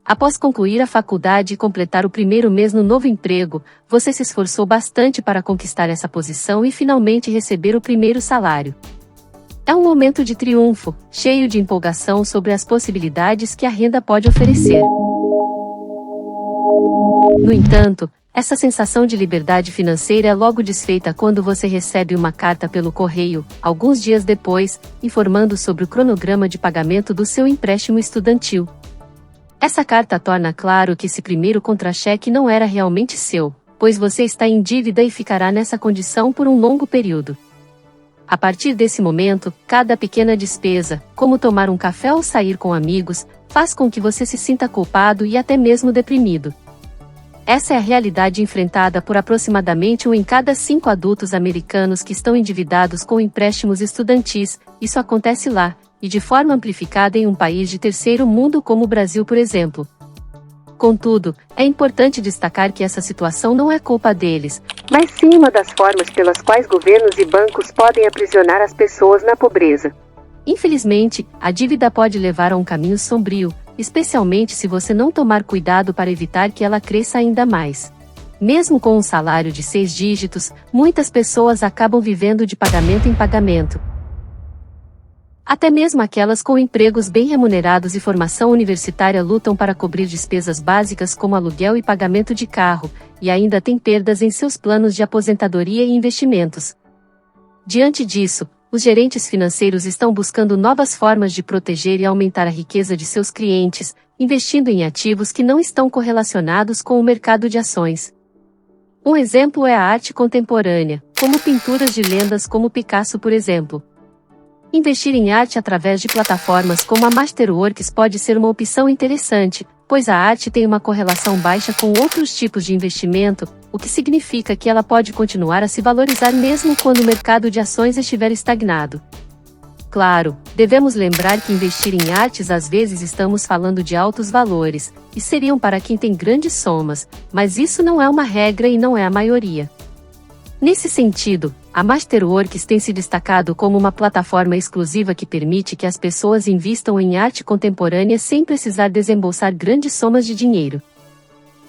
Após concluir a faculdade e completar o primeiro mês no novo emprego, você se esforçou bastante para conquistar essa posição e finalmente receber o primeiro salário. É um momento de triunfo, cheio de empolgação sobre as possibilidades que a renda pode oferecer. No entanto, essa sensação de liberdade financeira é logo desfeita quando você recebe uma carta pelo correio, alguns dias depois, informando sobre o cronograma de pagamento do seu empréstimo estudantil. Essa carta torna claro que esse primeiro contra-cheque não era realmente seu, pois você está em dívida e ficará nessa condição por um longo período. A partir desse momento, cada pequena despesa, como tomar um café ou sair com amigos, faz com que você se sinta culpado e até mesmo deprimido. Essa é a realidade enfrentada por aproximadamente 1 em cada 5 adultos americanos que estão endividados com empréstimos estudantis. Isso acontece lá, e de forma amplificada em um país de terceiro mundo como o Brasil, por exemplo. Contudo, é importante destacar que essa situação não é culpa deles, mas sim uma das formas pelas quais governos e bancos podem aprisionar as pessoas na pobreza. Infelizmente, a dívida pode levar a um caminho sombrio, especialmente se você não tomar cuidado para evitar que ela cresça ainda mais. Mesmo com um salário de 6 dígitos, muitas pessoas acabam vivendo de pagamento em pagamento. Até mesmo aquelas com empregos bem remunerados e formação universitária lutam para cobrir despesas básicas como aluguel e pagamento de carro, e ainda têm perdas em seus planos de aposentadoria e investimentos. Diante disso, os gerentes financeiros estão buscando novas formas de proteger e aumentar a riqueza de seus clientes, investindo em ativos que não estão correlacionados com o mercado de ações. Um exemplo é a arte contemporânea, como pinturas de lendas como Picasso, por exemplo. Investir em arte através de plataformas como a Masterworks pode ser uma opção interessante, pois a arte tem uma correlação baixa com outros tipos de investimento, o que significa que ela pode continuar a se valorizar mesmo quando o mercado de ações estiver estagnado. Claro, devemos lembrar que investir em artes às vezes estamos falando de altos valores, e seriam para quem tem grandes somas, mas isso não é uma regra e não é a maioria. Nesse sentido, a Masterworks tem se destacado como uma plataforma exclusiva que permite que as pessoas invistam em arte contemporânea sem precisar desembolsar grandes somas de dinheiro.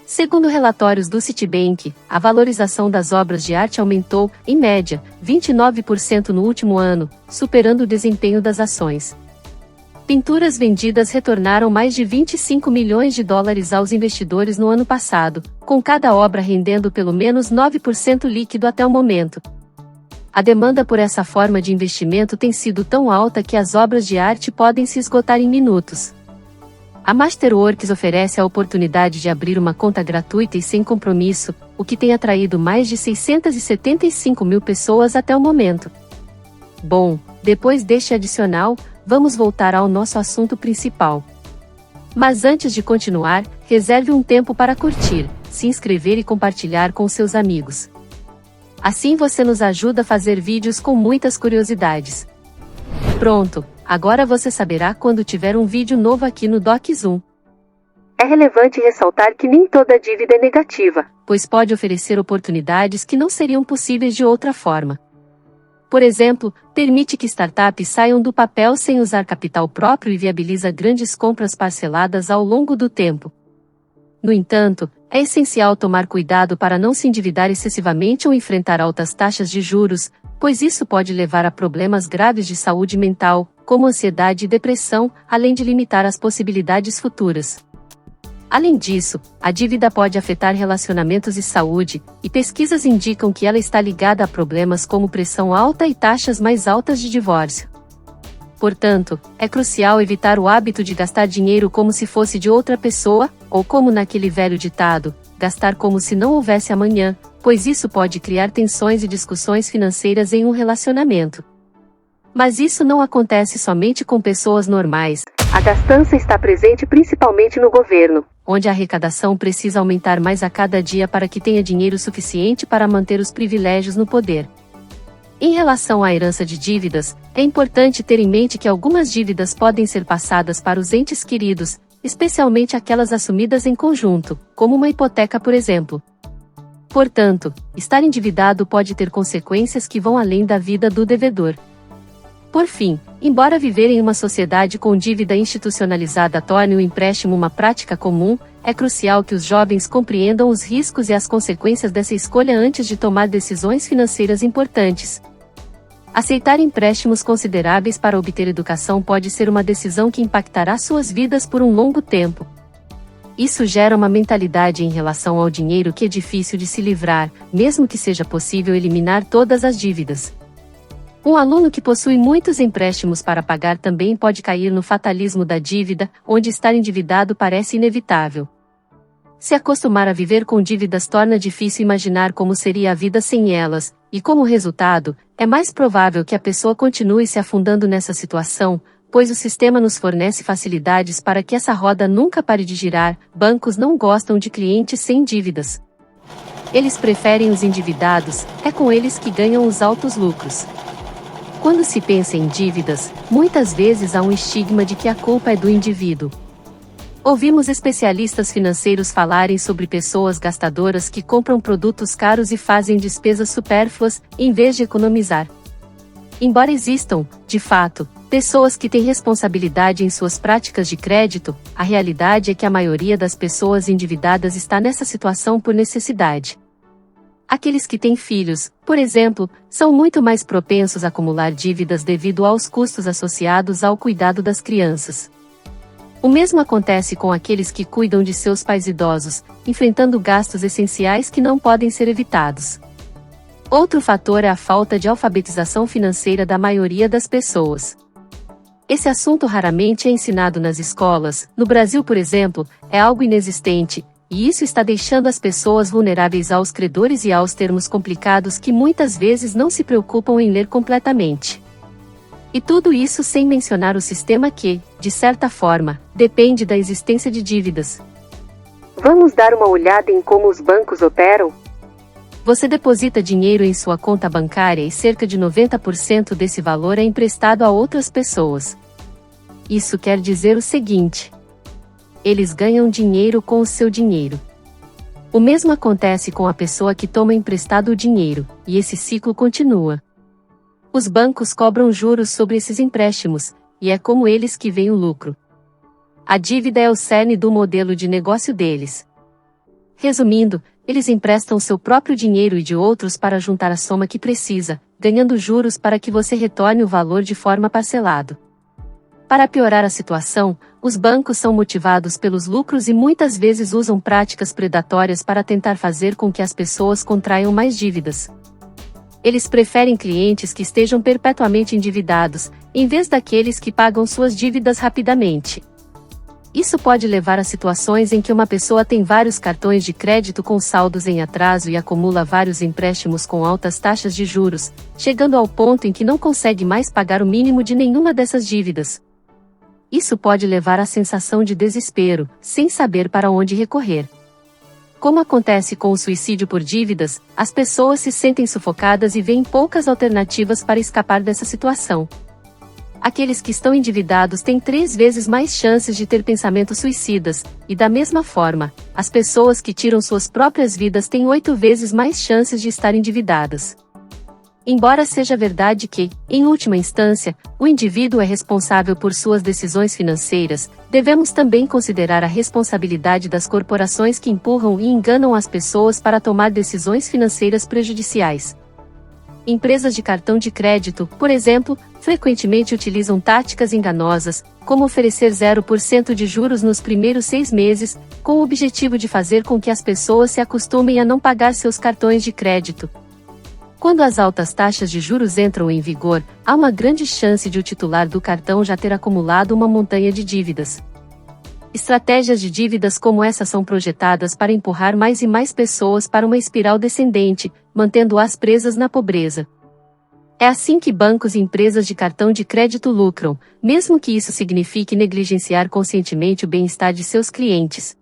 Segundo relatórios do Citibank, a valorização das obras de arte aumentou, em média, 29% no último ano, superando o desempenho das ações. Pinturas vendidas retornaram mais de 25 milhões de dólares aos investidores no ano passado, com cada obra rendendo pelo menos 9% líquido até o momento. A demanda por essa forma de investimento tem sido tão alta que as obras de arte podem se esgotar em minutos. A Masterworks oferece a oportunidade de abrir uma conta gratuita e sem compromisso, o que tem atraído mais de 675 mil pessoas até o momento. Bom, depois deste adicional, vamos voltar ao nosso assunto principal. Mas antes de continuar, reserve um tempo para curtir, se inscrever e compartilhar com seus amigos. Assim você nos ajuda a fazer vídeos com muitas curiosidades. Pronto, agora você saberá quando tiver um vídeo novo aqui no DocZoom. É relevante ressaltar que nem toda dívida é negativa, pois pode oferecer oportunidades que não seriam possíveis de outra forma. Por exemplo, permite que startups saiam do papel sem usar capital próprio e viabiliza grandes compras parceladas ao longo do tempo. No entanto, é essencial tomar cuidado para não se endividar excessivamente ou enfrentar altas taxas de juros, pois isso pode levar a problemas graves de saúde mental, como ansiedade e depressão, além de limitar as possibilidades futuras. Além disso, a dívida pode afetar relacionamentos e saúde, e pesquisas indicam que ela está ligada a problemas como pressão alta e taxas mais altas de divórcio. Portanto, é crucial evitar o hábito de gastar dinheiro como se fosse de outra pessoa, ou como naquele velho ditado, gastar como se não houvesse amanhã, pois isso pode criar tensões e discussões financeiras em um relacionamento. Mas isso não acontece somente com pessoas normais. A gastança está presente principalmente no governo, onde a arrecadação precisa aumentar mais a cada dia para que tenha dinheiro suficiente para manter os privilégios no poder. Em relação à herança de dívidas, é importante ter em mente que algumas dívidas podem ser passadas para os entes queridos, especialmente aquelas assumidas em conjunto, como uma hipoteca, por exemplo. Portanto, estar endividado pode ter consequências que vão além da vida do devedor. Por fim, Embora viver em uma sociedade com dívida institucionalizada torne o empréstimo uma prática comum, é crucial que os jovens compreendam os riscos e as consequências dessa escolha antes de tomar decisões financeiras importantes. Aceitar empréstimos consideráveis para obter educação pode ser uma decisão que impactará suas vidas por um longo tempo. Isso gera uma mentalidade em relação ao dinheiro que é difícil de se livrar, mesmo que seja possível eliminar todas as dívidas. Um aluno que possui muitos empréstimos para pagar também pode cair no fatalismo da dívida, onde estar endividado parece inevitável. Se acostumar a viver com dívidas torna difícil imaginar como seria a vida sem elas, e como resultado, é mais provável que a pessoa continue se afundando nessa situação, pois o sistema nos fornece facilidades para que essa roda nunca pare de girar. Bancos não gostam de clientes sem dívidas. Eles preferem os endividados, é com eles que ganham os altos lucros. Quando se pensa em dívidas, muitas vezes há um estigma de que a culpa é do indivíduo. Ouvimos especialistas financeiros falarem sobre pessoas gastadoras que compram produtos caros e fazem despesas supérfluas, em vez de economizar. Embora existam, de fato, pessoas que têm responsabilidade em suas práticas de crédito, a realidade é que a maioria das pessoas endividadas está nessa situação por necessidade. Aqueles que têm filhos, por exemplo, são muito mais propensos a acumular dívidas devido aos custos associados ao cuidado das crianças. O mesmo acontece com aqueles que cuidam de seus pais idosos, enfrentando gastos essenciais que não podem ser evitados. Outro fator é a falta de alfabetização financeira da maioria das pessoas. Esse assunto raramente é ensinado nas escolas. No Brasil, por exemplo, é algo inexistente, e isso está deixando as pessoas vulneráveis aos credores e aos termos complicados que muitas vezes não se preocupam em ler completamente. E tudo isso sem mencionar o sistema que, de certa forma, depende da existência de dívidas. Vamos dar uma olhada em como os bancos operam? Você deposita dinheiro em sua conta bancária e cerca de 90% desse valor é emprestado a outras pessoas. Isso quer dizer o seguinte: eles ganham dinheiro com o seu dinheiro. O mesmo acontece com a pessoa que toma emprestado o dinheiro, e esse ciclo continua. Os bancos cobram juros sobre esses empréstimos, e é como eles que vem o lucro. A dívida é o cerne do modelo de negócio deles. Resumindo, eles emprestam seu próprio dinheiro e de outros para juntar a soma que precisa, ganhando juros para que você retorne o valor de forma parcelada. Para piorar a situação, os bancos são motivados pelos lucros e muitas vezes usam práticas predatórias para tentar fazer com que as pessoas contraiam mais dívidas. Eles preferem clientes que estejam perpetuamente endividados, em vez daqueles que pagam suas dívidas rapidamente. Isso pode levar a situações em que uma pessoa tem vários cartões de crédito com saldos em atraso e acumula vários empréstimos com altas taxas de juros, chegando ao ponto em que não consegue mais pagar o mínimo de nenhuma dessas dívidas. Isso pode levar à sensação de desespero, sem saber para onde recorrer. Como acontece com o suicídio por dívidas, as pessoas se sentem sufocadas e veem poucas alternativas para escapar dessa situação. Aqueles que estão endividados têm 3 vezes mais chances de ter pensamentos suicidas, e da mesma forma, as pessoas que tiram suas próprias vidas têm 8 vezes mais chances de estar endividadas. Embora seja verdade que, em última instância, o indivíduo é responsável por suas decisões financeiras, devemos também considerar a responsabilidade das corporações que empurram e enganam as pessoas para tomar decisões financeiras prejudiciais. Empresas de cartão de crédito, por exemplo, frequentemente utilizam táticas enganosas, como oferecer 0% de juros nos primeiros 6 meses, com o objetivo de fazer com que as pessoas se acostumem a não pagar seus cartões de crédito. Quando as altas taxas de juros entram em vigor, há uma grande chance de o titular do cartão já ter acumulado uma montanha de dívidas. Estratégias de dívidas como essa são projetadas para empurrar mais e mais pessoas para uma espiral descendente, mantendo-as presas na pobreza. É assim que bancos e empresas de cartão de crédito lucram, mesmo que isso signifique negligenciar conscientemente o bem-estar de seus clientes.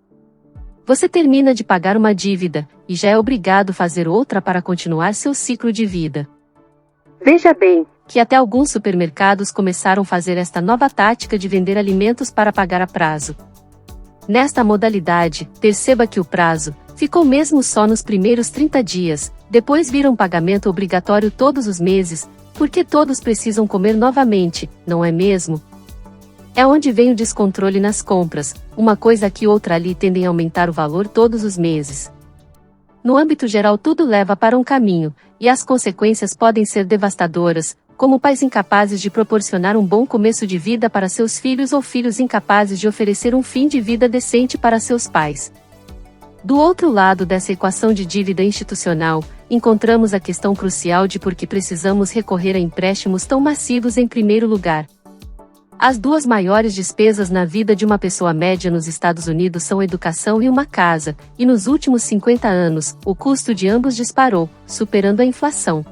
Você termina de pagar uma dívida, e já é obrigado a fazer outra para continuar seu ciclo de vida. Veja bem, que até alguns supermercados começaram a fazer esta nova tática de vender alimentos para pagar a prazo. Nesta modalidade, perceba que o prazo ficou mesmo só nos primeiros 30 dias, depois vira um pagamento obrigatório todos os meses, Porque todos precisam comer novamente, não é mesmo? É onde vem o descontrole nas compras, uma coisa aqui outra ali tendem a aumentar o valor todos os meses. No âmbito geral tudo leva para um caminho, e as consequências podem ser devastadoras, como pais incapazes de proporcionar um bom começo de vida para seus filhos ou filhos incapazes de oferecer um fim de vida decente para seus pais. Do outro lado dessa equação de dívida institucional, encontramos a questão crucial de por que precisamos recorrer a empréstimos tão massivos em primeiro lugar. As duas maiores despesas na vida de uma pessoa média nos Estados Unidos são educação e uma casa, e nos últimos 50 anos, o custo de ambos disparou, superando a inflação.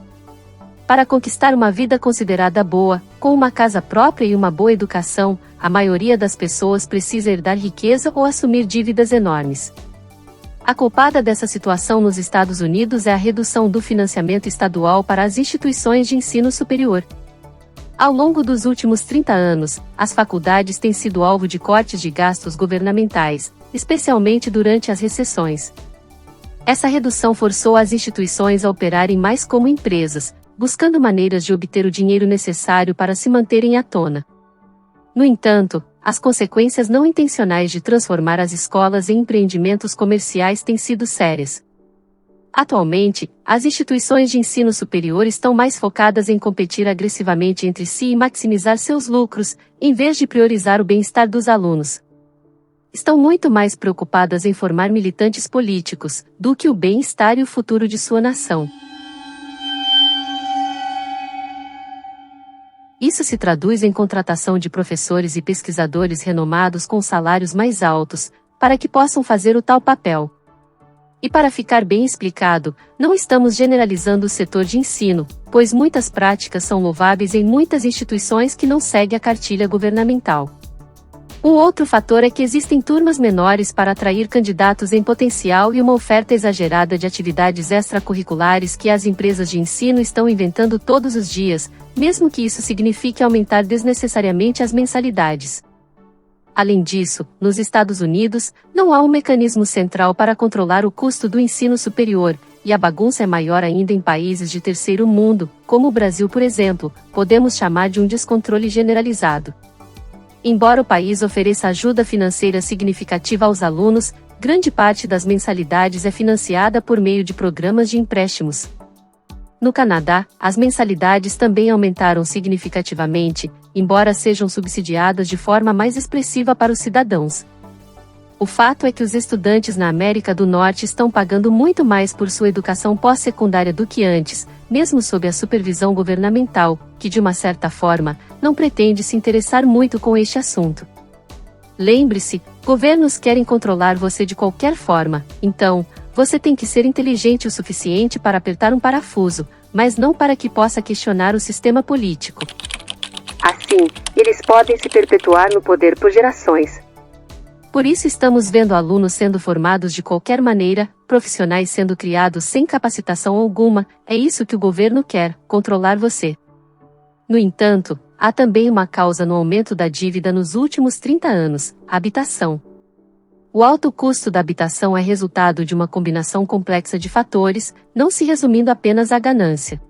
Para conquistar uma vida considerada boa, com uma casa própria e uma boa educação, a maioria das pessoas precisa herdar riqueza ou assumir dívidas enormes. A culpada dessa situação nos Estados Unidos é a redução do financiamento estadual para as instituições de ensino superior. Ao longo dos últimos 30 anos, as faculdades têm sido alvo de cortes de gastos governamentais, especialmente durante as recessões. Essa redução forçou as instituições a operarem mais como empresas, buscando maneiras de obter o dinheiro necessário para se manterem à tona. No entanto, as consequências não intencionais de transformar as escolas em empreendimentos comerciais têm sido sérias. Atualmente, as instituições de ensino superior estão mais focadas em competir agressivamente entre si e maximizar seus lucros, em vez de priorizar o bem-estar dos alunos. Estão muito mais preocupadas em formar militantes políticos, do que o bem-estar e o futuro de sua nação. Isso se traduz em contratação de professores e pesquisadores renomados com salários mais altos, para que possam fazer o tal papel. E para ficar bem explicado, não estamos generalizando o setor de ensino, pois muitas práticas são louváveis em muitas instituições que não seguem a cartilha governamental. Um outro fator é que existem turmas menores para atrair candidatos em potencial e uma oferta exagerada de atividades extracurriculares que as empresas de ensino estão inventando todos os dias, mesmo que isso signifique aumentar desnecessariamente as mensalidades. Além disso, nos Estados Unidos, não há um mecanismo central para controlar o custo do ensino superior, e a bagunça é maior ainda em países de terceiro mundo, como o Brasil, por exemplo, podemos chamar de um descontrole generalizado. Embora o país ofereça ajuda financeira significativa aos alunos, grande parte das mensalidades é financiada por meio de programas de empréstimos. No Canadá, as mensalidades também aumentaram significativamente, embora sejam subsidiadas de forma mais expressiva para os cidadãos. O fato é que os estudantes na América do Norte estão pagando muito mais por sua educação pós-secundária do que antes, mesmo sob a supervisão governamental, que de uma certa forma, não pretende se interessar muito com este assunto. Lembre-se, governos querem controlar você de qualquer forma, então, você tem que ser inteligente o suficiente para apertar um parafuso, mas não para que possa questionar o sistema político. Assim, eles podem se perpetuar no poder por gerações. Por isso estamos vendo alunos sendo formados de qualquer maneira, profissionais sendo criados sem capacitação alguma, é isso que o governo quer, controlar você. No entanto, há também uma causa no aumento da dívida nos últimos 30 anos, a habitação. O alto custo da habitação é resultado de uma combinação complexa de fatores, não se resumindo apenas à ganância.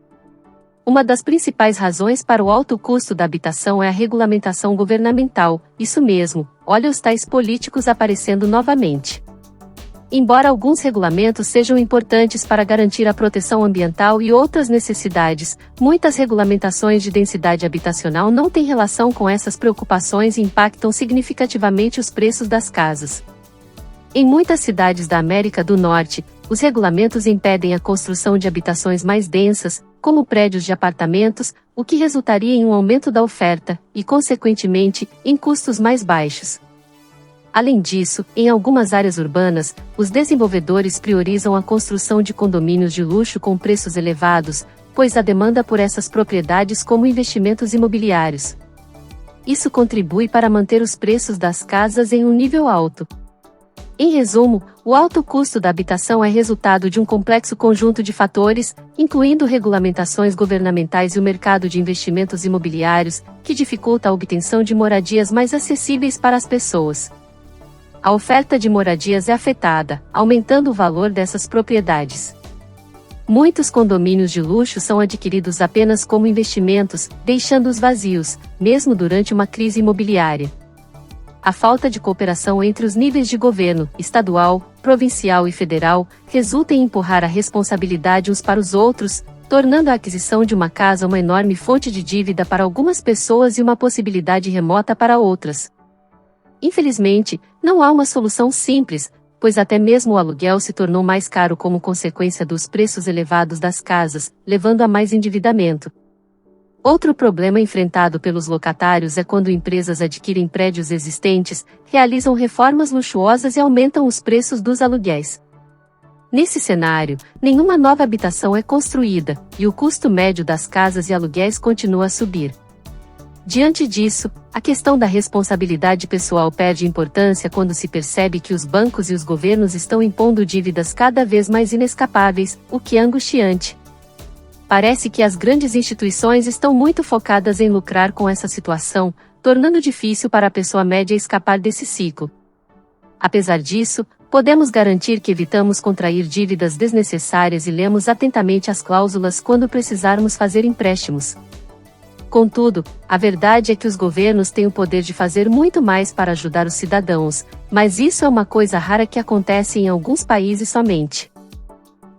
Uma das principais razões para o alto custo da habitação é a regulamentação governamental, isso mesmo, olha os tais políticos aparecendo novamente. Embora alguns regulamentos sejam importantes para garantir a proteção ambiental e outras necessidades, muitas regulamentações de densidade habitacional não têm relação com essas preocupações e impactam significativamente os preços das casas. Em muitas cidades da América do Norte, os regulamentos impedem a construção de habitações mais densas, como prédios de apartamentos, o que resultaria em um aumento da oferta, e consequentemente, em custos mais baixos. Além disso, em algumas áreas urbanas, os desenvolvedores priorizam a construção de condomínios de luxo com preços elevados, pois há demanda por essas propriedades como investimentos imobiliários. Isso contribui para manter os preços das casas em um nível alto. Em resumo, o alto custo da habitação é resultado de um complexo conjunto de fatores, incluindo regulamentações governamentais e o mercado de investimentos imobiliários, que dificulta a obtenção de moradias mais acessíveis para as pessoas. A oferta de moradias é afetada, aumentando o valor dessas propriedades. Muitos condomínios de luxo são adquiridos apenas como investimentos, deixando-os vazios, mesmo durante uma crise imobiliária. A falta de cooperação entre os níveis de governo, estadual, provincial e federal, resulta em empurrar a responsabilidade uns para os outros, tornando a aquisição de uma casa uma enorme fonte de dívida para algumas pessoas e uma possibilidade remota para outras. Infelizmente, não há uma solução simples, pois até mesmo o aluguel se tornou mais caro como consequência dos preços elevados das casas, levando a mais endividamento. Outro problema enfrentado pelos locatários é quando empresas adquirem prédios existentes, realizam reformas luxuosas e aumentam os preços dos aluguéis. Nesse cenário, nenhuma nova habitação é construída, e o custo médio das casas e aluguéis continua a subir. Diante disso, a questão da responsabilidade pessoal perde importância quando se percebe que os bancos e os governos estão impondo dívidas cada vez mais inescapáveis, o que é angustiante. Parece que as grandes instituições estão muito focadas em lucrar com essa situação, tornando difícil para a pessoa média escapar desse ciclo. Apesar disso, podemos garantir que evitamos contrair dívidas desnecessárias e lemos atentamente as cláusulas quando precisarmos fazer empréstimos. Contudo, a verdade é que os governos têm o poder de fazer muito mais para ajudar os cidadãos, mas isso é uma coisa rara que acontece em alguns países somente.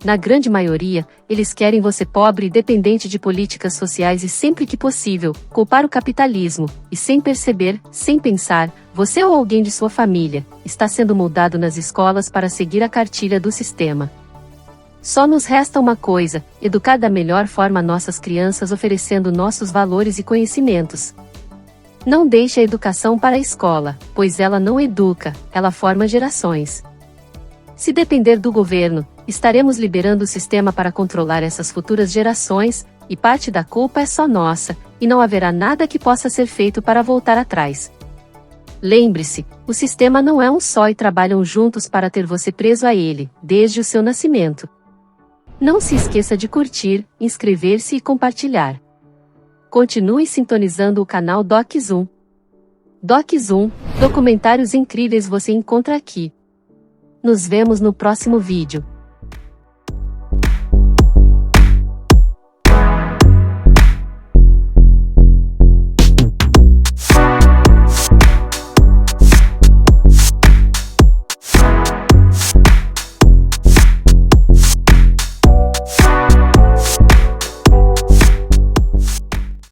Na grande maioria, eles querem você pobre e dependente de políticas sociais e sempre que possível, culpar o capitalismo, e sem perceber, sem pensar, você ou alguém de sua família, está sendo moldado nas escolas para seguir a cartilha do sistema. Só nos resta uma coisa: educar da melhor forma nossas crianças oferecendo nossos valores e conhecimentos. Não deixe a educação para a escola, pois ela não educa, ela forma gerações. Se depender do governo, estaremos liberando o sistema para controlar essas futuras gerações, e parte da culpa é só nossa, e não haverá nada que possa ser feito para voltar atrás. Lembre-se, o sistema não é um só e trabalham juntos para ter você preso a ele, desde o seu nascimento. Não se esqueça de curtir, inscrever-se e compartilhar. Continue sintonizando o canal Doc Zoom. Doc Zoom, documentários incríveis você encontra aqui. Nos vemos no próximo vídeo.